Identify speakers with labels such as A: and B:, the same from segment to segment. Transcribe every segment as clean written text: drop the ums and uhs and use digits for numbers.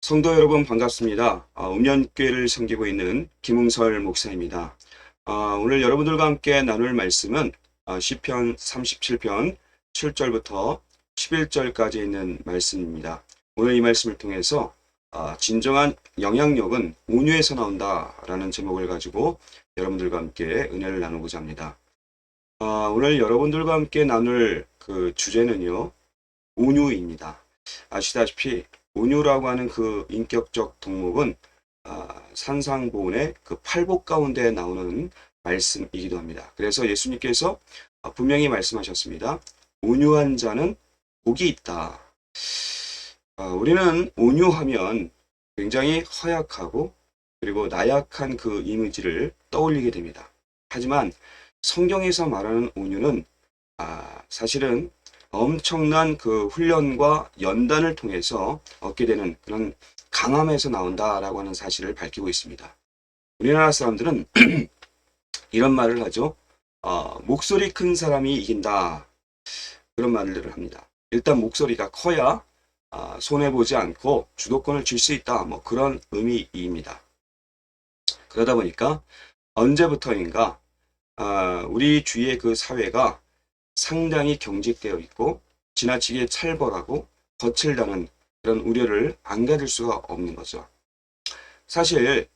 A: 성도 여러분 반갑습니다. 음년교회를 섬기고 있는 김웅설 목사입니다. 오늘 여러분들과 함께 나눌 말씀은 시편 37편 7절부터 11절까지 있는 말씀입니다. 오늘 이 말씀을 통해서 진정한 영향력은 온유에서 나온다라는 제목을 가지고 여러분들과 함께 은혜를 나누고자 합니다. 오늘 여러분들과 함께 나눌 그 주제는요, 온유입니다. 아시다시피 온유라고 하는 그 인격적 덕목은 산상보훈의 그 팔복 가운데 나오는 말씀이기도 합니다. 그래서 예수님께서 분명히 말씀하셨습니다. 온유한 자는 복이 있다. 우리는 온유하면 굉장히 허약하고 그리고 나약한 그 이미지를 떠올리게 됩니다. 하지만 성경에서 말하는 온유는 사실은 엄청난 그 훈련과 연단을 통해서 얻게 되는 그런 강함에서 나온다라고 하는 사실을 밝히고 있습니다. 우리나라 사람들은 이런 말을 하죠. 목소리 큰 사람이 이긴다. 그런 말들을 합니다. 일단 목소리가 커야 손해보지 않고 주도권을 쥘 수 있다. 뭐 그런 의미입니다. 그러다 보니까 언제부터인가 우리 주위의 그 사회가 상당히 경직되어 있고 지나치게 살벌하고 거칠다는 그런 우려를 안 가질 수가 없는 거죠. 사실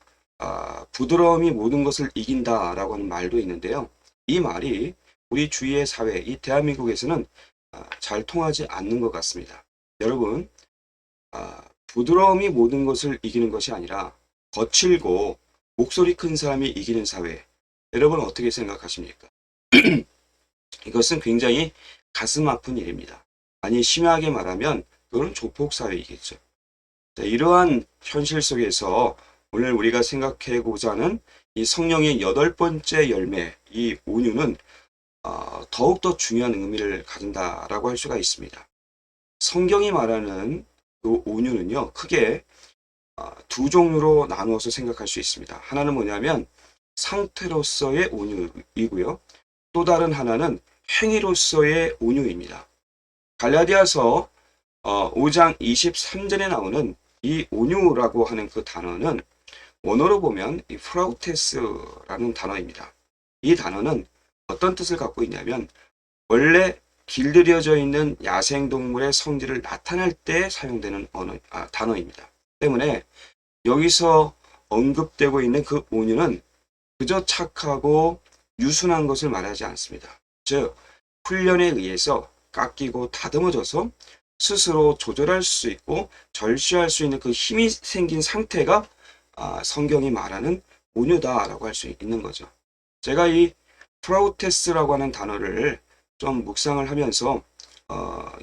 A: 부드러움이 모든 것을 이긴다라고 하는 말도 있는데요. 이 말이 우리 주위의 사회, 이 대한민국에서는 잘 통하지 않는 것 같습니다. 여러분, 부드러움이 모든 것을 이기는 것이 아니라 거칠고 목소리 큰 사람이 이기는 사회, 여러분 어떻게 생각하십니까? 이것은 굉장히 가슴 아픈 일입니다. 아니, 심하게 말하면 그건 조폭사회이겠죠. 자, 이러한 현실 속에서 오늘 우리가 생각해보자 하는 이 성령의 8번째 열매, 이 온유는 더욱더 중요한 의미를 가진다라고 할 수가 있습니다. 성경이 말하는 그 온유는요, 크게 두 종류로 나누어서 생각할 수 있습니다. 하나는 뭐냐면 상태로서의 온유이고요. 또 다른 하나는 행위로서의 온유입니다. 갈라디아서 5장 23절에 나오는 이 온유라고 하는 그 단어는 원어로 보면 이 프라우테스라는 단어입니다. 이 단어는 어떤 뜻을 갖고 있냐면 원래 길들여져 있는 야생동물의 성질을 나타낼 때 사용되는 단어입니다. 때문에 여기서 언급되고 있는 그 온유는 그저 착하고 유순한 것을 말하지 않습니다. 즉, 훈련에 의해서 깎이고 다듬어져서 스스로 조절할 수 있고 절제할 수 있는 그 힘이 생긴 상태가 성경이 말하는 온유다라고 할 수 있는 거죠. 제가 이 프라우테스라고 하는 단어를 좀 묵상을 하면서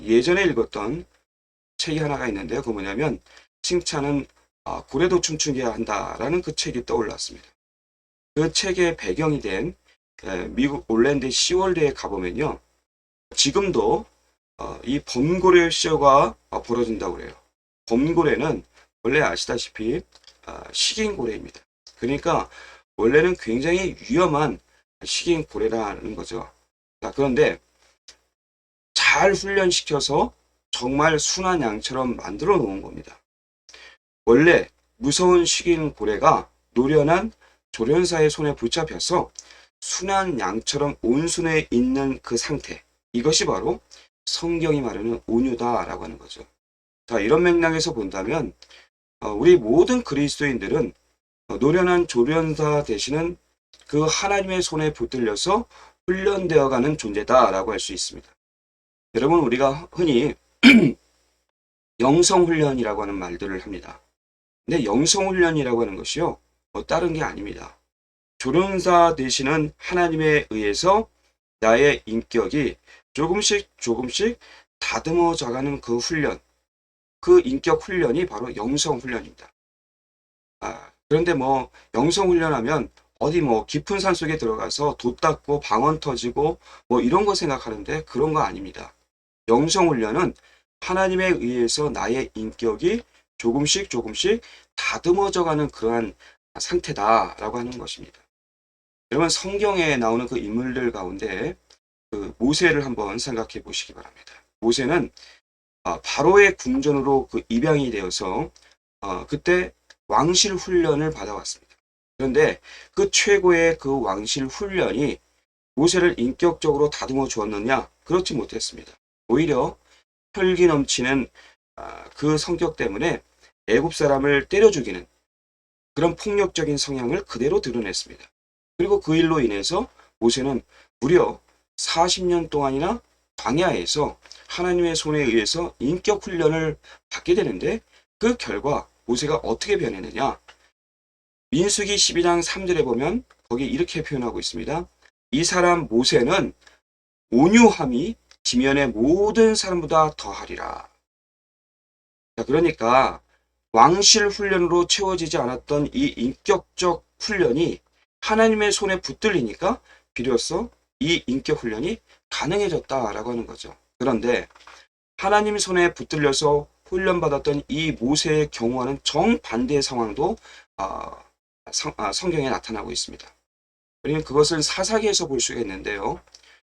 A: 예전에 읽었던 책이 하나가 있는데요. 그 뭐냐면 칭찬은 고래도 춤추게 한다라는 그 책이 떠올랐습니다. 그 책의 배경이 된 미국 올랜드 시월드에 가보면요. 지금도 이 범고래 쇼가 벌어진다고 그래요. 범고래는 원래 아시다시피 식인고래입니다. 그러니까 원래는 굉장히 위험한 식인고래라는 거죠. 그런데 잘 훈련시켜서 정말 순한 양처럼 만들어 놓은 겁니다. 원래 무서운 식인고래가 노련한 조련사의 손에 붙잡혀서 순한 양처럼 온순해 있는 그 상태, 이것이 바로 성경이 말하는 온유다라고 하는 거죠. 자, 이런 맥락에서 본다면 우리 모든 그리스도인들은 노련한 조련사 되시는 그 하나님의 손에 붙들려서 훈련되어가는 존재다라고 할 수 있습니다. 여러분, 우리가 흔히 영성훈련이라고 하는 말들을 합니다. 근데 영성훈련이라고 하는 것이요, 다른 게 아닙니다. 조련사 되시는 하나님에 의해서 나의 인격이 조금씩 다듬어져가는 그 훈련, 그 인격 훈련이 바로 영성 훈련입니다. 그런데 뭐 영성 훈련하면 어디 뭐 깊은 산 속에 들어가서 돛 닦고 방언 터지고 뭐 이런 거 생각하는데 그런 거 아닙니다. 영성 훈련은 하나님에 의해서 나의 인격이 조금씩 다듬어져가는 그러한 상태다라고 하는 것입니다. 여러분, 성경에 나오는 그 인물들 가운데 그 모세를 한번 생각해 보시기 바랍니다. 모세는 바로의 궁전으로 그 입양이 되어서 그때 왕실 훈련을 받아왔습니다. 그런데 그 최고의 그 왕실 훈련이 모세를 인격적으로 다듬어 주었느냐? 그렇지 못했습니다. 오히려 혈기 넘치는 그 성격 때문에 애굽 사람을 때려 죽이는 그런 폭력적인 성향을 그대로 드러냈습니다. 그리고 그 일로 인해서 모세는 무려 40년 동안이나 광야에서 하나님의 손에 의해서 인격 훈련을 받게 되는데, 그 결과 모세가 어떻게 변했느냐? 민수기 12장 3절에 보면 거기 이렇게 표현하고 있습니다. 이 사람 모세는 온유함이 지면의 모든 사람보다 더하리라. 자, 그러니까 왕실 훈련으로 채워지지 않았던 이 인격적 훈련이 하나님의 손에 붙들리니까 비로소 이 인격 훈련이 가능해졌다라고 하는 거죠. 그런데 하나님 손에 붙들려서 훈련받았던 이 모세의 경우와는 정반대의 상황도 성경에 나타나고 있습니다. 우리는 그것을 사사기에서 볼 수가 있는데요.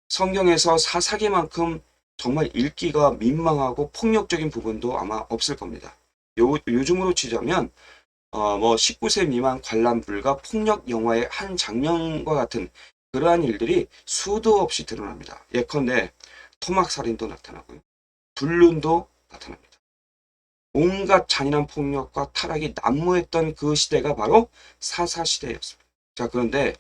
A: 성경에서 사사기만큼 정말 읽기가 민망하고 폭력적인 부분도 아마 없을 겁니다. 요즘으로 치자면 19세 미만 관람 불가 폭력 영화의 한 장면과 같은 그러한 일들이 수도 없이 드러납니다. 예컨대 토막살인도 나타나고요. 불륜도 나타납니다. 온갖 잔인한 폭력과 타락이 난무했던 그 시대가 바로 사사시대였습니다. 자, 그런데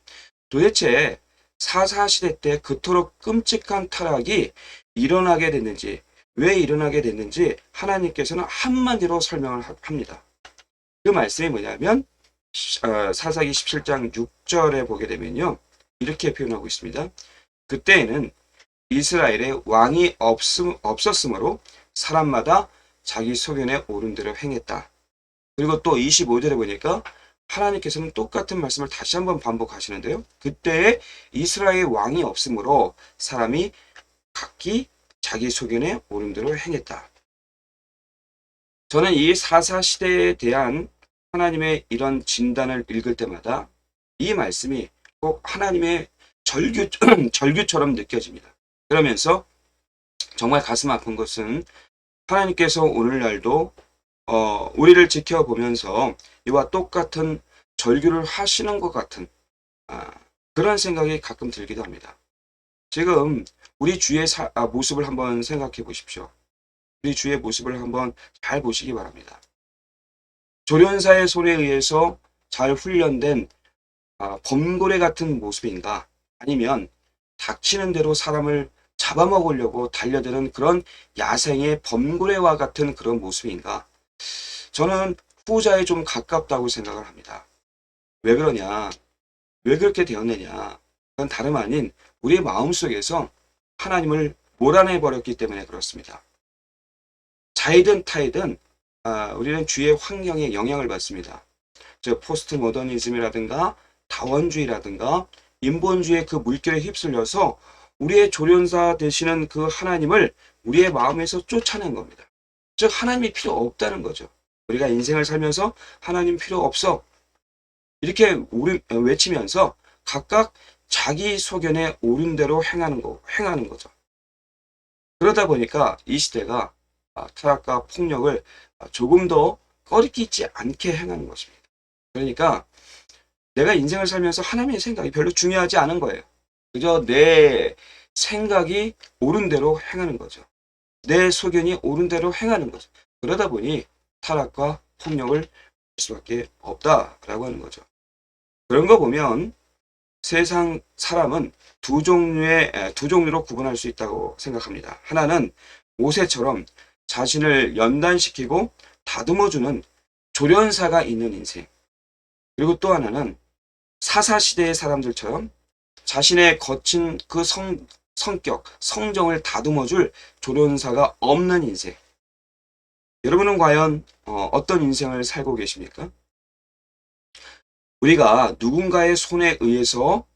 A: 도대체 사사시대 때 그토록 끔찍한 타락이 일어나게 됐는지, 왜 일어나게 됐는지 하나님께서는 한마디로 설명을 합니다. 그 말씀이 뭐냐면 사사기 17장 6절에 보게 되면요, 이렇게 표현하고 있습니다. 그때에는 이스라엘에 왕이 없었으므로 사람마다 자기 소견에 옳은 대로 행했다. 그리고 또 25절에 보니까 하나님께서는 똑같은 말씀을 다시 한번 반복하시는데요. 그때에 이스라엘 왕이 없으므로 사람이 각기 자기 소견에 옳은 대로 행했다. 저는 이 사사시대에 대한 하나님의 이런 진단을 읽을 때마다 이 말씀이 꼭 하나님의 절규처럼 느껴집니다. 그러면서 정말 가슴 아픈 것은 하나님께서 오늘날도 우리를 지켜보면서 이와 똑같은 절규를 하시는 것 같은 그런 생각이 가끔 들기도 합니다. 지금 우리 주의 모습을 한번 생각해 보십시오. 우리 주의 모습을 한번 잘 보시기 바랍니다. 조련사의 손에 의해서 잘 훈련된 범고래 같은 모습인가? 아니면 닥치는 대로 사람을 잡아먹으려고 달려드는 그런 야생의 범고래와 같은 그런 모습인가? 저는 후자에 좀 가깝다고 생각을 합니다. 왜 그러냐? 왜 그렇게 되었느냐? 그건 다름 아닌 우리의 마음속에서 하나님을 몰아내버렸기 때문에 그렇습니다. 자이든 타이든 우리는 주의 환경에 영향을 받습니다. 즉 포스트 모더니즘이라든가 다원주의라든가 인본주의의 그 물결에 휩쓸려서 우리의 조련사 되시는 그 하나님을 우리의 마음에서 쫓아낸 겁니다. 즉 하나님이 필요 없다는 거죠. 우리가 인생을 살면서 하나님 필요 없어 이렇게 외치면서 각각 자기 소견에 옳은 대로 행하는 거죠. 그러다 보니까 이 시대가 타락과 폭력을 조금 더 꺼리끼지 않게 행하는 것입니다. 그러니까 내가 인생을 살면서 하나님의 생각이 별로 중요하지 않은 거예요. 그저 내 생각이 옳은 대로 행하는 거죠. 내 소견이 옳은 대로 행하는 거죠. 그러다 보니 타락과 폭력을 할 수밖에 없다라고 하는 거죠. 그런 거 보면 세상 사람은 두 종류로 구분할 수 있다고 생각합니다. 하나는 모세처럼 자신을 연단시키고 다듬어주는 조련사가 있는 인생. 그리고 또 하나는 사사시대의 사람들처럼 자신의 거친 그 성격, 성정을 다듬어줄 조련사가 없는 인생. 여러분은 과연 어떤 인생을 살고 계십니까? 우리가 누군가의 손에 의해서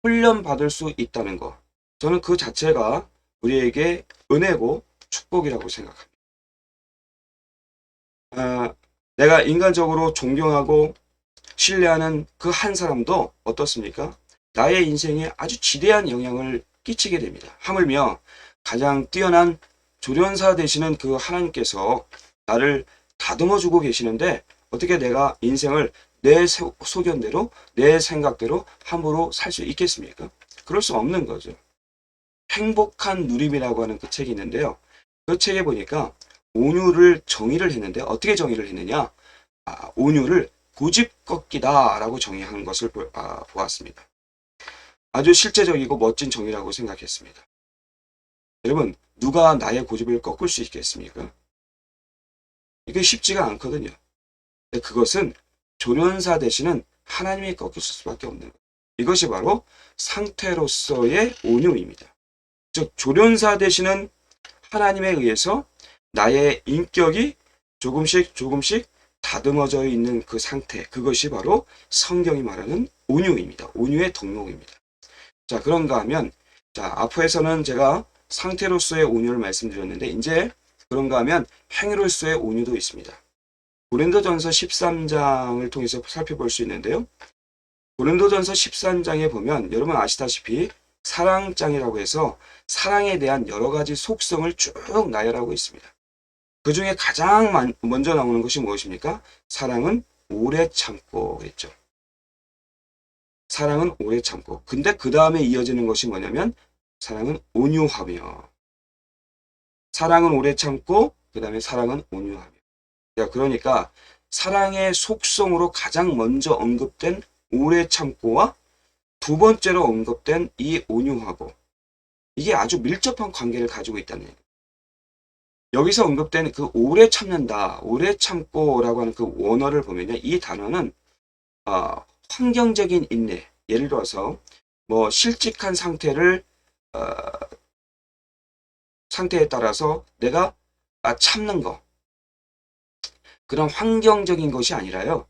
A: 훈련받을 수 있다는 것. 저는 그 자체가 우리에게 은혜고 축복이라고 생각합니다. 내가 인간적으로 존경하고 신뢰하는 그 한 사람도 어떻습니까? 나의 인생에 아주 지대한 영향을 끼치게 됩니다. 하물며 가장 뛰어난 조련사 되시는 그 하나님께서 나를 다듬어주고 계시는데 어떻게 내가 인생을 내 소견대로 내 생각대로 함부로 살 수 있겠습니까? 그럴 수 없는 거죠. 행복한 누림이라고 하는 그 책이 있는데요. 그 책에 보니까 온유를 정의를 했는데 어떻게 정의를 했느냐? 온유를 고집 꺾기다라고 정의한 것을 보았습니다. 아주 실제적이고 멋진 정의라고 생각했습니다. 여러분, 누가 나의 고집을 꺾을 수 있겠습니까? 이게 쉽지가 않거든요. 근데 그것은 조련사 되시는 하나님이 꺾을 수밖에 없는 거예요. 이것이 바로 상태로서의 온유입니다. 즉 조련사 되시는 하나님에 의해서 나의 인격이 조금씩 다듬어져 있는 그 상태, 그것이 바로 성경이 말하는 온유입니다. 온유의 덕목입니다. 자, 그런가 하면, 자, 앞에서는 제가 상태로서의 온유를 말씀드렸는데, 이제 그런가 하면 행위로서의 온유도 있습니다. 고린도전서 13장을 통해서 살펴볼 수 있는데요. 고린도전서 13장에 보면 여러분 아시다시피 사랑장이라고 해서 사랑에 대한 여러 가지 속성을 쭉 나열하고 있습니다. 그 중에 가장 먼저 나오는 것이 무엇입니까? 사랑은 오래 참고 그랬죠. 사랑은 오래 참고. 근데 그 다음에 이어지는 것이 뭐냐면 사랑은 온유하며. 사랑은 오래 참고 그 다음에 사랑은 온유하며. 그러니까 사랑의 속성으로 가장 먼저 언급된 오래 참고와 두 번째로 언급된 이 온유하고 이게 아주 밀접한 관계를 가지고 있다는 얘기예요. 여기서 언급된 그 오래 참는다, 오래 참고라고 하는 그 원어를 보면요. 이 단어는 환경적인 인내, 예를 들어서 뭐 실직한 상태에 따라서 내가 참는 거, 그런 환경적인 것이 아니라요.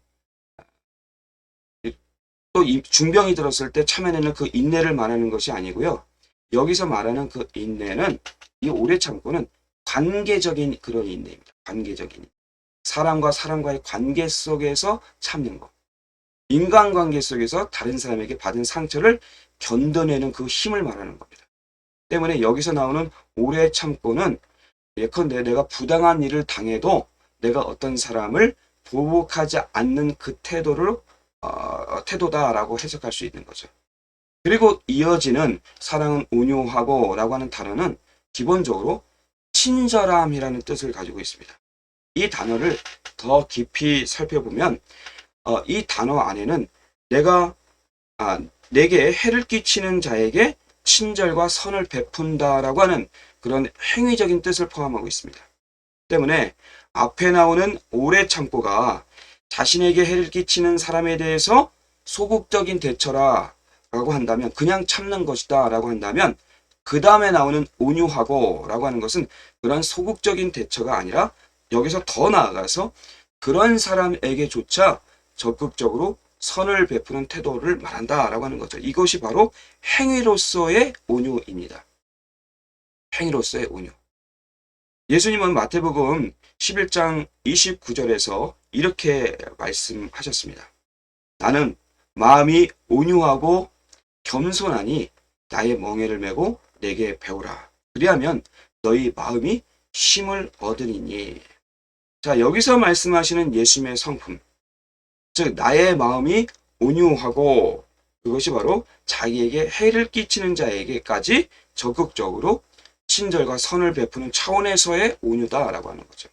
A: 또 중병이 들었을 때 참아내는 그 인내를 말하는 것이 아니고요. 여기서 말하는 그 인내는, 이 오래 참고는 관계적인 그런 인내입니다. 관계적인. 사람과 사람과의 관계 속에서 참는 것. 인간관계 속에서 다른 사람에게 받은 상처를 견뎌내는 그 힘을 말하는 겁니다. 때문에 여기서 나오는 오래 참고는 예컨대 내가 부당한 일을 당해도 내가 어떤 사람을 보복하지 않는 그 태도다라고 해석할 수 있는 거죠. 그리고 이어지는 사랑은 온유하고 라고 하는 단어는 기본적으로 친절함이라는 뜻을 가지고 있습니다. 이 단어를 더 깊이 살펴보면 이 단어 안에는 내게 해를 끼치는 자에게 친절과 선을 베푼다라고 하는 그런 행위적인 뜻을 포함하고 있습니다. 때문에 앞에 나오는 오래 참고가 자신에게 해를 끼치는 사람에 대해서 소극적인 대처라 라고 한다면, 그냥 참는 것이다 라고 한다면, 그 다음에 나오는 온유하고 라고 하는 것은 그런 소극적인 대처가 아니라 여기서 더 나아가서 그런 사람에게조차 적극적으로 선을 베푸는 태도를 말한다 라고 하는 거죠. 이것이 바로 행위로서의 온유입니다. 행위로서의 온유. 예수님은 마태복음 11장 29절에서 이렇게 말씀하셨습니다. 나는 마음이 온유하고 겸손하니 나의 멍에를 메고 내게 배우라. 그리하면 너희 마음이 쉼을 얻으리니. 자, 여기서 말씀하시는 예수님의 성품, 즉 나의 마음이 온유하고, 그것이 바로 자기에게 해를 끼치는 자에게까지 적극적으로 친절과 선을 베푸는 차원에서의 온유다라고 하는 거죠.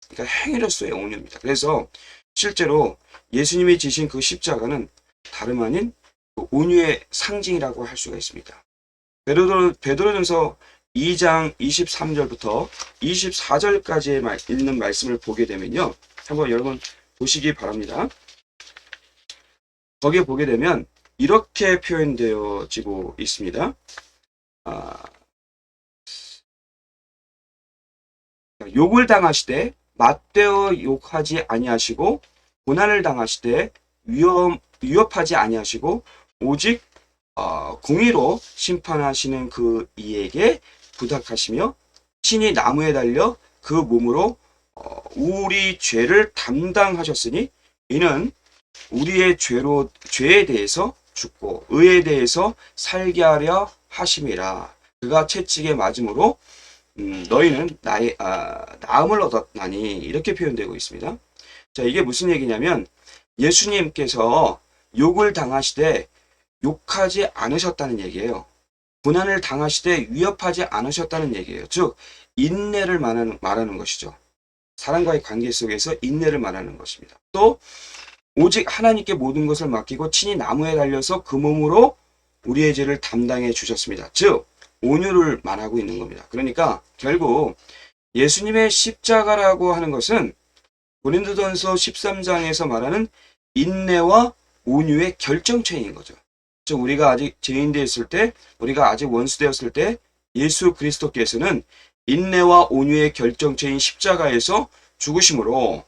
A: 그러니까 행위로서의 온유입니다. 그래서 실제로 예수님이 지신 그 십자가는 다름 아닌 그 온유의 상징이라고 할 수가 있습니다. 베드로전서 2장 23절부터 24절까지 있는 말씀을 보게 되면요. 한번 여러분 보시기 바랍니다. 거기에 보게 되면 이렇게 표현되어지고 있습니다. 욕을 당하시되 맞대어 욕하지 아니하시고, 고난을 당하시되 위협하지 아니하시고, 오직 공의로 심판하시는 그 이에게 부탁하시며 친히 나무에 달려 그 몸으로 우리 죄를 담당하셨으니 이는 우리의 죄에 대해서 죽고 의에 대해서 살게 하려 하심이라. 그가 채찍에 맞음으로 너희는 나의 나음을 얻었나니 이렇게 표현되고 있습니다. 자, 이게 무슨 얘기냐면 예수님께서 욕을 당하시되 욕하지 않으셨다는 얘기예요. 고난을 당하시되 위협하지 않으셨다는 얘기예요. 즉 인내를 말하는 것이죠. 사람과의 관계 속에서 인내를 말하는 것입니다. 또 오직 하나님께 모든 것을 맡기고 친히 나무에 달려서 그 몸으로 우리의 죄를 담당해 주셨습니다. 즉 온유를 말하고 있는 겁니다. 그러니까 결국 예수님의 십자가라고 하는 것은 고린도전서 13장에서 말하는 인내와 온유의 결정체인 거죠. 즉 우리가 아직 죄인 되었을 때, 우리가 아직 원수 되었을 때 예수 그리스도께서는 인내와 온유의 결정체인 십자가에서 죽으심으로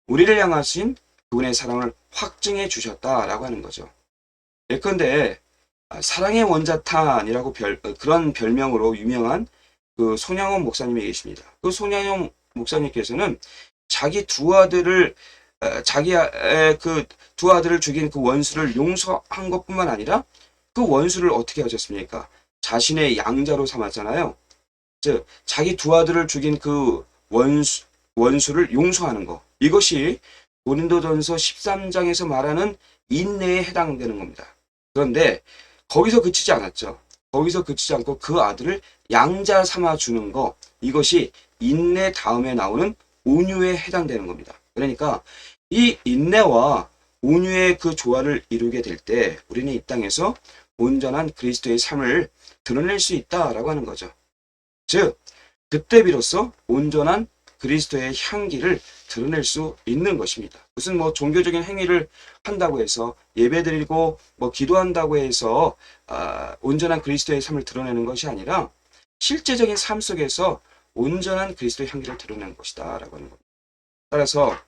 A: 우리를 향하신 그분의 사랑을 확증해 주셨다라고 하는 거죠. 예컨대 사랑의 원자탄이라고 그런 별명으로 유명한 그 손양원 목사님이 계십니다. 그 손양원 목사님께서는 자기 두 아들을 그 두 아들을 죽인 그 원수를 용서한 것뿐만 아니라 그 원수를 어떻게 하셨습니까? 자신의 양자로 삼았잖아요. 즉 자기 두 아들을 죽인 그 원수를 용서하는 것. 이것이 고린도전서 13장에서 말하는 인내에 해당되는 겁니다. 그런데 거기서 그치지 않았죠. 거기서 그치지 않고 그 아들을 양자 삼아 주는 것. 이것이 인내 다음에 나오는 온유에 해당되는 겁니다. 그러니까 이 인내와 온유의 그 조화를 이루게 될 때 우리는 이 땅에서 온전한 그리스도의 삶을 드러낼 수 있다라고 하는 거죠. 즉 그때 비로소 온전한 그리스도의 향기를 드러낼 수 있는 것입니다. 무슨 뭐 종교적인 행위를 한다고 해서 예배드리고 뭐 기도한다고 해서 온전한 그리스도의 삶을 드러내는 것이 아니라 실제적인 삶 속에서 온전한 그리스도의 향기를 드러내는 것이다 라고 하는 겁니다. 따라서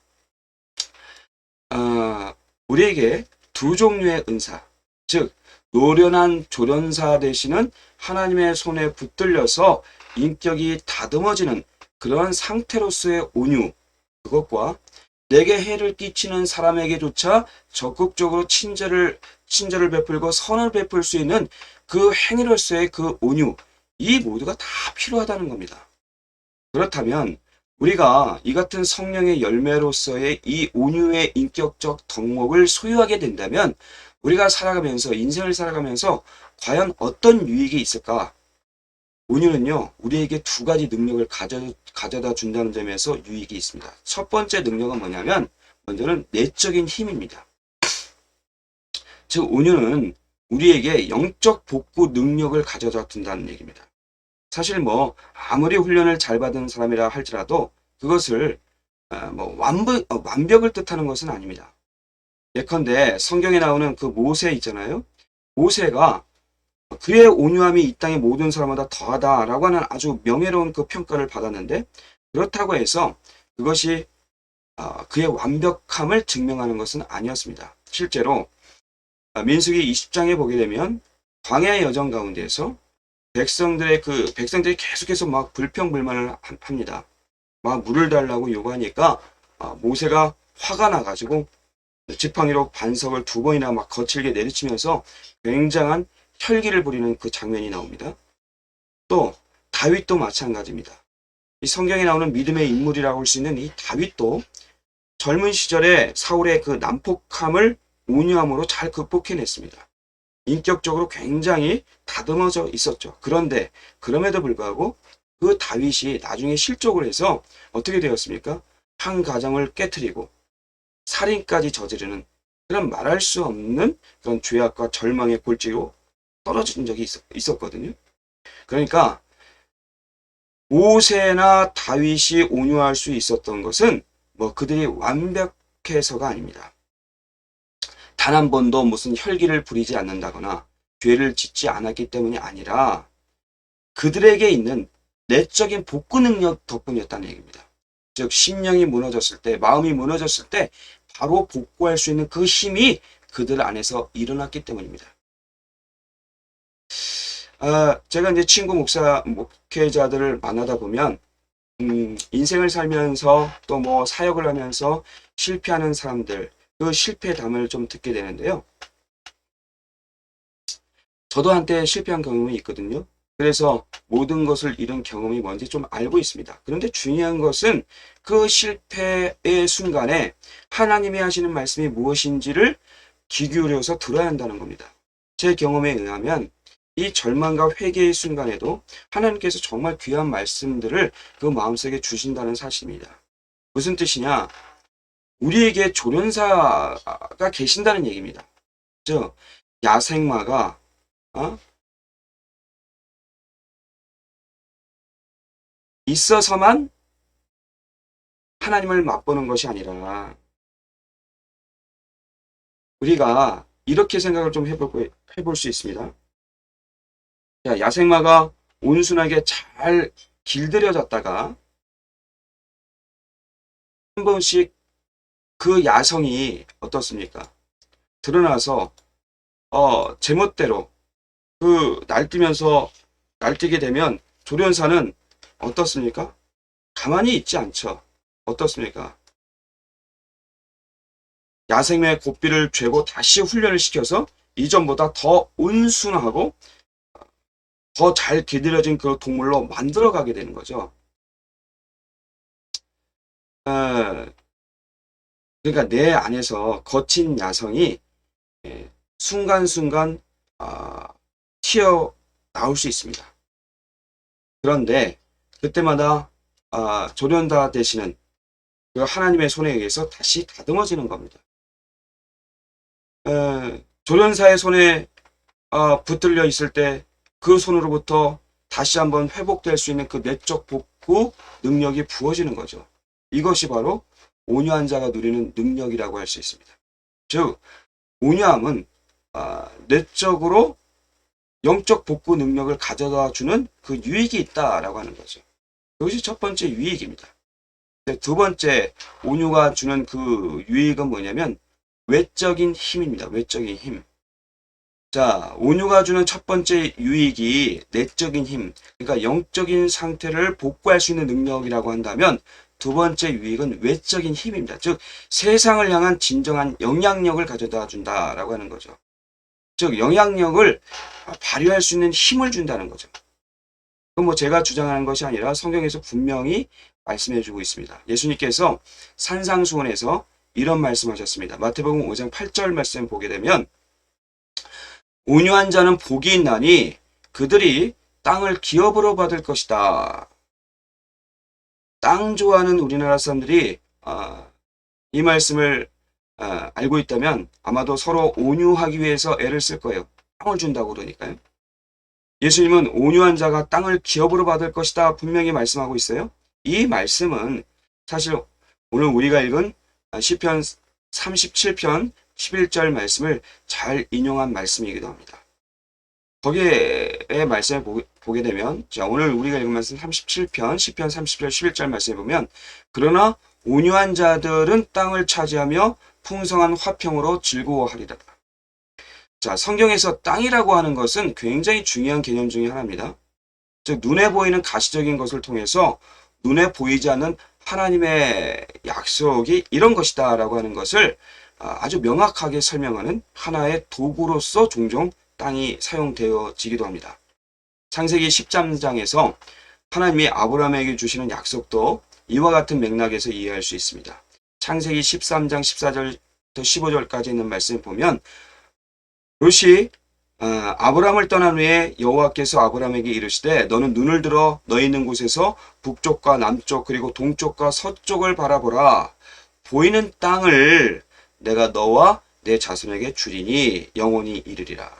A: 우리에게 두 종류의 은사, 즉 노련한 조련사 되시는 하나님의 손에 붙들려서 인격이 다듬어지는 그런 상태로서의 온유, 그것과 내게 해를 끼치는 사람에게조차 적극적으로 친절을 베풀고 선을 베풀 수 있는 그 행위로서의 그 온유, 이 모두가 다 필요하다는 겁니다. 그렇다면 우리가 이 같은 성령의 열매로서의 이 온유의 인격적 덕목을 소유하게 된다면 우리가 살아가면서 인생을 살아가면서 과연 어떤 유익이 있을까? 온유는요 우리에게 두 가지 능력을 가져다 준다는 점에서 유익이 있습니다. 첫 번째 능력은 뭐냐면 먼저는 내적인 힘입니다. 즉 온유는 우리에게 영적 복구 능력을 가져다 준다는 얘기입니다. 사실 뭐 아무리 훈련을 잘 받은 사람이라 할지라도 그것을 완벽을 뜻하는 것은 아닙니다. 예컨대 성경에 나오는 그 모세 있잖아요. 모세가 그의 온유함이 이 땅의 모든 사람마다 더하다라고 하는 아주 명예로운 그 평가를 받았는데 그렇다고 해서 그것이 그의 완벽함을 증명하는 것은 아니었습니다. 실제로 민수기 20장에 보게 되면 광야의 여정 가운데에서 백성들이 계속해서 막 불평불만을 합니다. 막 물을 달라고 요구하니까 모세가 화가 나가지고 지팡이로 반석을 두 번이나 막 거칠게 내리치면서 굉장한 혈기를 부리는 그 장면이 나옵니다. 또 다윗도 마찬가지입니다. 이 성경에 나오는 믿음의 인물이라고 할 수 있는 이 다윗도 젊은 시절에 사울의 그 난폭함을 온유함으로 잘 극복해냈습니다. 인격적으로 굉장히 다듬어져 있었죠. 그런데 그럼에도 불구하고 그 다윗이 나중에 실족을 해서 어떻게 되었습니까? 한 가정을 깨트리고 살인까지 저지르는 그런 말할 수 없는 그런 죄악과 절망의 골짜기로 떨어진 적이 있었거든요. 그러니까 모세나 다윗이 온유할 수 있었던 것은 뭐 그들이 완벽해서가 아닙니다. 단 한 번도 무슨 혈기를 부리지 않는다거나 죄를 짓지 않았기 때문이 아니라 그들에게 있는 내적인 복구 능력 덕분이었다는 얘기입니다. 즉 심령이 무너졌을 때, 마음이 무너졌을 때 바로 복구할 수 있는 그 힘이 그들 안에서 일어났기 때문입니다. 제가 이제 친구 목회자들을 만나다 보면 인생을 살면서 또 뭐 사역을 하면서 실패하는 사람들, 그 실패담을 좀 듣게 되는데요. 저도 한때 실패한 경험이 있거든요. 그래서 모든 것을 잃은 경험이 뭔지 좀 알고 있습니다. 그런데 중요한 것은 그 실패의 순간에 하나님이 하시는 말씀이 무엇인지를 귀 기울여서 들어야 한다는 겁니다. 제 경험에 의하면 이 절망과 회개의 순간에도 하나님께서 정말 귀한 말씀들을 그 마음속에 주신다는 사실입니다. 무슨 뜻이냐? 우리에게 조련사가 계신다는 얘기입니다. 즉 야생마가 있어서만 하나님을 맛보는 것이 아니라 우리가 이렇게 생각을 좀 해볼 수 있습니다. 자, 야생마가 온순하게 잘 길들여졌다가 한 번씩 그 야성이 어떻습니까? 드러나서 제멋대로 날뛰게 되면 조련사는 어떻습니까? 가만히 있지 않죠. 어떻습니까? 야생마의 고삐를 죄고 다시 훈련을 시켜서 이전보다 더 온순하고 더 잘 길들여진 그 동물로 만들어가게 되는 거죠. 그러니까 내 안에서 거친 야성이 순간순간 튀어나올 수 있습니다. 그런데 그때마다 조련사 되시는 그 하나님의 손에 의해서 다시 다듬어지는 겁니다. 조련사의 손에 붙들려 있을 때 그 손으로부터 다시 한번 회복될 수 있는 그 내적 복구 능력이 부어지는 거죠. 이것이 바로 온유한 자가 누리는 능력이라고 할 수 있습니다. 즉 온유함은 내적으로 영적 복구 능력을 가져다 주는 그 유익이 있다라고 하는 거죠. 이것이 첫 번째 유익입니다. 두 번째 온유가 주는 그 유익은 뭐냐면 외적인 힘입니다. 외적인 힘. 자, 온유가 주는 첫 번째 유익이 내적인 힘, 그러니까 영적인 상태를 복구할 수 있는 능력이라고 한다면 두 번째 유익은 외적인 힘입니다. 즉 세상을 향한 진정한 영향력을 가져다 준다라고 하는 거죠. 즉 영향력을 발휘할 수 있는 힘을 준다는 거죠. 그건 뭐 제가 주장하는 것이 아니라 성경에서 분명히 말씀해 주고 있습니다. 예수님께서 산상수훈에서 이런 말씀하셨습니다. 마태복음 5장 8절 말씀 보게 되면 온유한 자는 복이 있나니 그들이 땅을 기업으로 받을 것이다. 땅 좋아하는 우리나라 사람들이 이 말씀을 알고 있다면 아마도 서로 온유하기 위해서 애를 쓸 거예요. 땅을 준다고 그러니까요. 예수님은 온유한 자가 땅을 기업으로 받을 것이다 분명히 말씀하고 있어요. 이 말씀은 사실 오늘 우리가 읽은 시편 37편 11절 말씀을 잘 인용한 말씀이기도 합니다. 거기에 말씀을 보게 되면 자, 오늘 우리가 읽은 말씀 37편 시편 30절 11절 말씀에 보면 그러나 온유한 자들은 땅을 차지하며 풍성한 화평으로 즐거워하리라. 자, 성경에서 땅이라고 하는 것은 굉장히 중요한 개념 중에 하나입니다. 즉 눈에 보이는 가시적인 것을 통해서 눈에 보이지 않는 하나님의 약속이 이런 것이다 라고 하는 것을 아주 명확하게 설명하는 하나의 도구로서 종종 땅이 사용되어지기도 합니다. 창세기 13장에서 하나님이 아브라함에게 주시는 약속도 이와 같은 맥락에서 이해할 수 있습니다. 창세기 13장 14절부터 15절까지 있는 말씀을 보면 롯이 아브라함을 떠난 후에 여호와께서 아브라함에게 이르시되 너는 눈을 들어 너희 있는 곳에서 북쪽과 남쪽 그리고 동쪽과 서쪽을 바라보라. 보이는 땅을 내가 너와 내 자손에게 주리니 영원히 이르리라.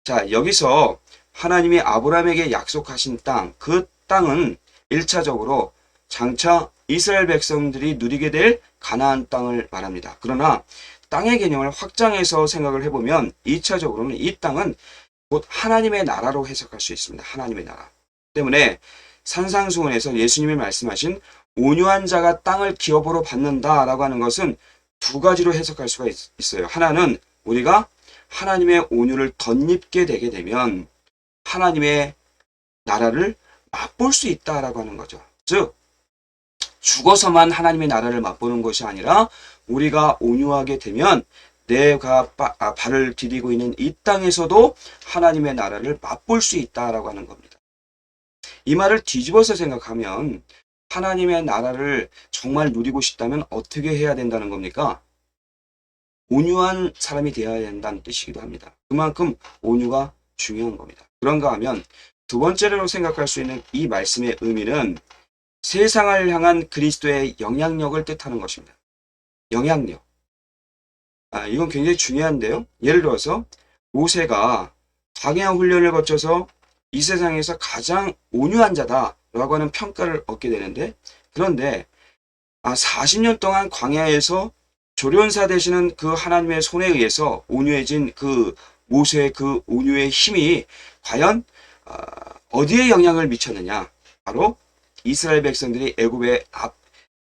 A: 자, 여기서 하나님이 아브라함에게 약속하신 땅, 그 땅은 1차적으로 장차 이스라엘 백성들이 누리게 될 가나안 땅을 말합니다. 그러나 땅의 개념을 확장해서 생각을 해보면 2차적으로는 이 땅은 곧 하나님의 나라로 해석할 수 있습니다. 하나님의 나라. 때문에 산상수훈에서 예수님이 말씀하신 온유한 자가 땅을 기업으로 받는다라고 하는 것은 두 가지로 해석할 수가 있어요. 하나는 우리가 하나님의 온유를 덧입게 되게 되면 하나님의 나라를 맛볼 수 있다라고 하는 거죠. 즉 죽어서만 하나님의 나라를 맛보는 것이 아니라 우리가 온유하게 되면 내가 발을 디디고 있는 이 땅에서도 하나님의 나라를 맛볼 수 있다라고 하는 겁니다. 이 말을 뒤집어서 생각하면 하나님의 나라를 정말 누리고 싶다면 어떻게 해야 된다는 겁니까? 온유한 사람이 되어야 된다는 뜻이기도 합니다. 그만큼 온유가 중요한 겁니다. 그런가 하면 두 번째로 생각할 수 있는 이 말씀의 의미는 세상을 향한 그리스도의 영향력을 뜻하는 것입니다. 영향력. 이건 굉장히 중요한데요. 예를 들어서 모세가 광야 훈련을 거쳐서 이 세상에서 가장 온유한 자다라고 하는 평가를 얻게 되는데, 그런데 40년 동안 광야에서 조련사 되시는 그 하나님의 손에 의해서 온유해진 그 모세의 그 온유의 힘이 과연 어디에 영향을 미쳤느냐? 바로 이스라엘 백성들이 애굽에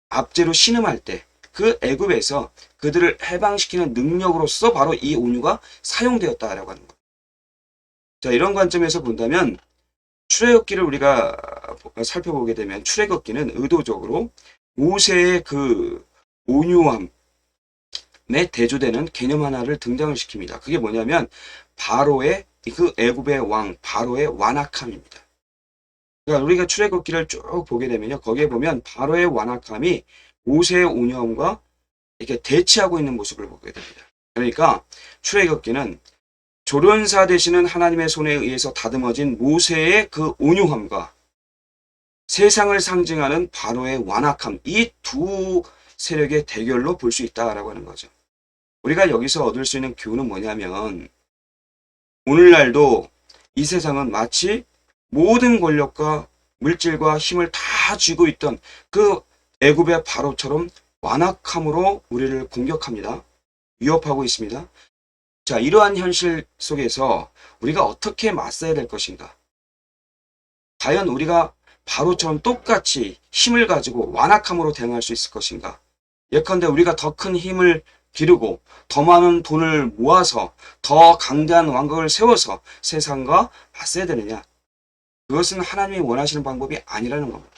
A: 압제로 신음할 때 그 애굽에서 그들을 해방시키는 능력으로서 바로 이 온유가 사용되었다라고 하는 것. 자, 이런 관점에서 본다면 출애굽기를 우리가 살펴보게 되면 출애굽기는 의도적으로 모세의 그 온유함에 대조되는 개념 하나를 등장을 시킵니다. 그게 뭐냐면 바로의 그 애굽의 왕 바로의 완악함입니다. 그러니까 우리가 출애굽기를 쭉 보게 되면요, 거기에 보면 바로의 완악함이 모세의 온유함과 이렇게 대치하고 있는 모습을 보게 됩니다. 그러니까 출애굽기는 조련사 되시는 하나님의 손에 의해서 다듬어진 모세의 그 온유함과 세상을 상징하는 바로의 완악함, 이 두 세력의 대결로 볼 수 있다라고 하는 거죠. 우리가 여기서 얻을 수 있는 교훈은 뭐냐면, 오늘날도 이 세상은 마치 모든 권력과 물질과 힘을 다 쥐고 있던 그 애굽의 바로처럼 완악함으로 우리를 공격합니다. 위협하고 있습니다. 자, 이러한 현실 속에서 우리가 어떻게 맞서야 될 것인가? 과연 우리가 바로처럼 똑같이 힘을 가지고 완악함으로 대응할 수 있을 것인가? 예컨대 우리가 더 큰 힘을 기르고 더 많은 돈을 모아서 더 강대한 왕국을 세워서 세상과 맞서야 되느냐? 그것은 하나님이 원하시는 방법이 아니라는 겁니다.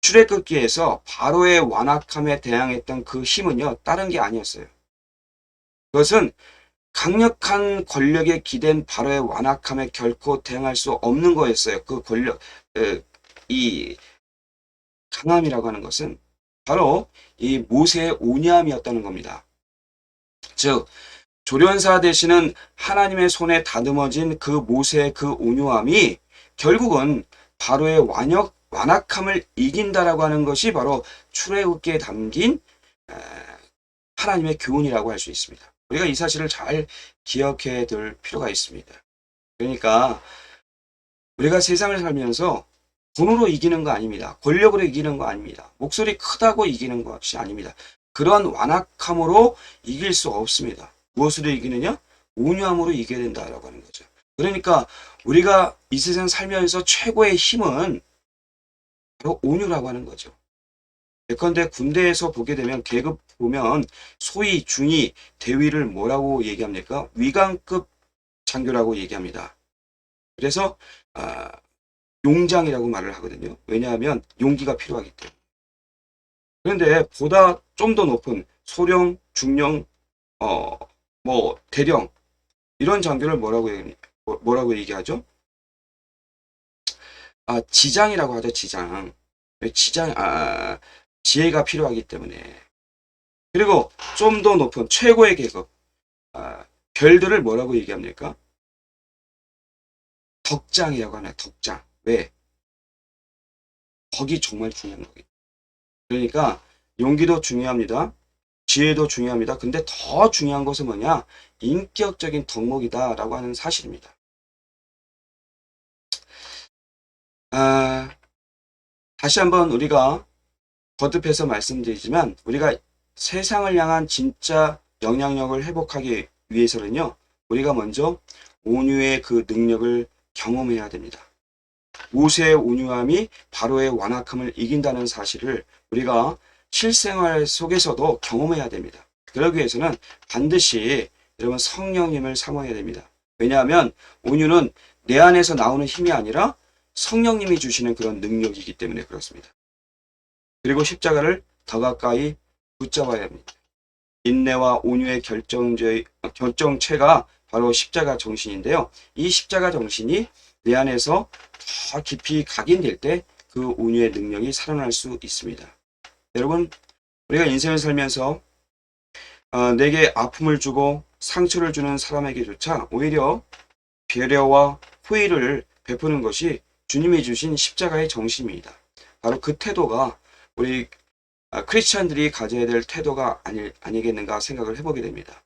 A: 출애굽기에서 바로의 완악함에 대항했던 그 힘은요, 다른 게 아니었어요. 그것은 강력한 권력에 기댄 바로의 완악함에 결코 대항할 수 없는 거였어요. 그 권력, 이 강함이라고 하는 것은 바로 이 모세의 온유함이었다는 겁니다. 즉, 조련사 되시는 하나님의 손에 다듬어진 그 모세의 그 온유함이 결국은 바로의 완악함을 이긴다라고 하는 것이 바로 출애굽기에 담긴 하나님의 교훈이라고 할 수 있습니다. 우리가 이 사실을 잘 기억해 둘 필요가 있습니다. 그러니까 우리가 세상을 살면서 돈으로 이기는 거 아닙니다. 권력으로 이기는 거 아닙니다. 목소리 크다고 이기는 것이 아닙니다. 그런 완악함으로 이길 수 없습니다. 무엇으로 이기느냐? 온유함으로 이겨야 된다라고 하는 거죠. 그러니까 우리가 이 세상 살면서 최고의 힘은 바로 온유라고 하는 거죠. 예컨대 군대에서 보게 되면 계급 보면 소위, 중위, 대위를 뭐라고 얘기합니까? 위관급 장교라고 얘기합니다. 그래서 용장이라고 말을 하거든요. 왜냐하면 용기가 필요하기 때문에. 그런데 보다 좀 더 높은 소령, 중령, 대령 이런 장교를 뭐라고 얘기하죠? 지장이라고 하죠. 지장. 지혜가 필요하기 때문에. 그리고 좀 더 높은 최고의 계급, 별들을 뭐라고 얘기합니까? 덕장이라고 하나요. 덕장. 왜? 거기 정말 중요한 거기. 그러니까 용기도 중요합니다. 지혜도 중요합니다. 근데 더 중요한 것은 뭐냐? 인격적인 덕목이다라고 하는 사실입니다. 다시 한번 우리가 거듭해서 말씀드리지만, 우리가 세상을 향한 진짜 영향력을 회복하기 위해서는요, 우리가 먼저 온유의 그 능력을 경험해야 됩니다. 모세의 온유함이 바로의 완악함을 이긴다는 사실을 우리가 실생활 속에서도 경험해야 됩니다. 그러기 위해서는 반드시 여러분 성령님을 사모해야 됩니다. 왜냐하면 온유는 내 안에서 나오는 힘이 아니라 성령님이 주시는 그런 능력이기 때문에 그렇습니다. 그리고 십자가를 더 가까이 붙잡아야 합니다. 인내와 온유의 결정체가 바로 십자가 정신인데요. 이 십자가 정신이 내 안에서 더 깊이 각인될 때 그 온유의 능력이 살아날 수 있습니다. 여러분, 우리가 인생을 살면서 내게 아픔을 주고 상처를 주는 사람에게조차 오히려 배려와 호의를 베푸는 것이 주님이 주신 십자가의 정신입니다. 바로 그 태도가 우리 크리스찬들이 가져야 될 태도가 아니겠는가 생각을 해보게 됩니다.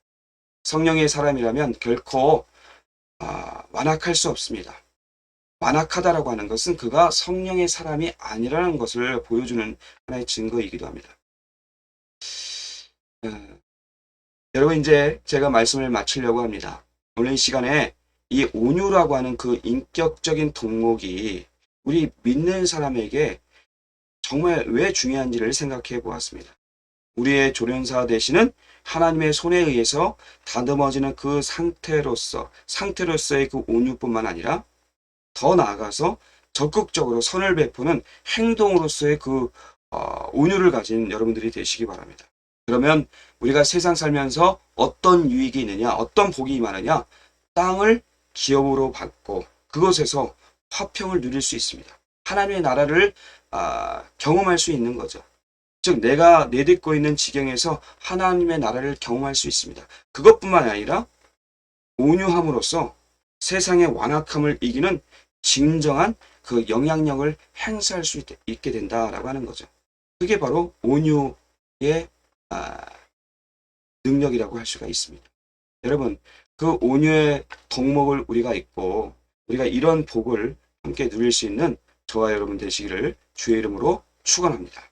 A: 성령의 사람이라면 결코 완악할 수 없습니다. 완악하다라고 하는 것은 그가 성령의 사람이 아니라는 것을 보여주는 하나의 증거이기도 합니다. 여러분, 이제 제가 말씀을 마치려고 합니다. 오늘 이 시간에 이 온유라고 하는 그 인격적인 덕목이 우리 믿는 사람에게 정말 왜 중요한지를 생각해 보았습니다. 우리의 조련사 되시는 하나님의 손에 의해서 다듬어지는 그 상태로서의 그 온유뿐만 아니라 더 나아가서 적극적으로 선을 베푸는 행동으로서의 그 온유를 가진 여러분들이 되시기 바랍니다. 그러면 우리가 세상 살면서 어떤 유익이 있느냐, 어떤 복이 임하느냐, 땅을 기업으로 받고 그것에서 화평을 누릴 수 있습니다. 하나님의 나라를 경험할 수 있는 거죠. 즉 내가 내딛고 있는 지경에서 하나님의 나라를 경험할 수 있습니다. 그것뿐만 아니라 온유함으로써 세상의 완악함을 이기는 진정한 그 영향력을 행사할 수 있게 된다라고 하는 거죠. 그게 바로 온유의 능력이라고 할 수가 있습니다. 여러분, 그 온유의 덕목을 우리가 잊고 우리가 이런 복을 함께 누릴 수 있는 저와 여러분 되시기를 주의 이름으로 축원합니다.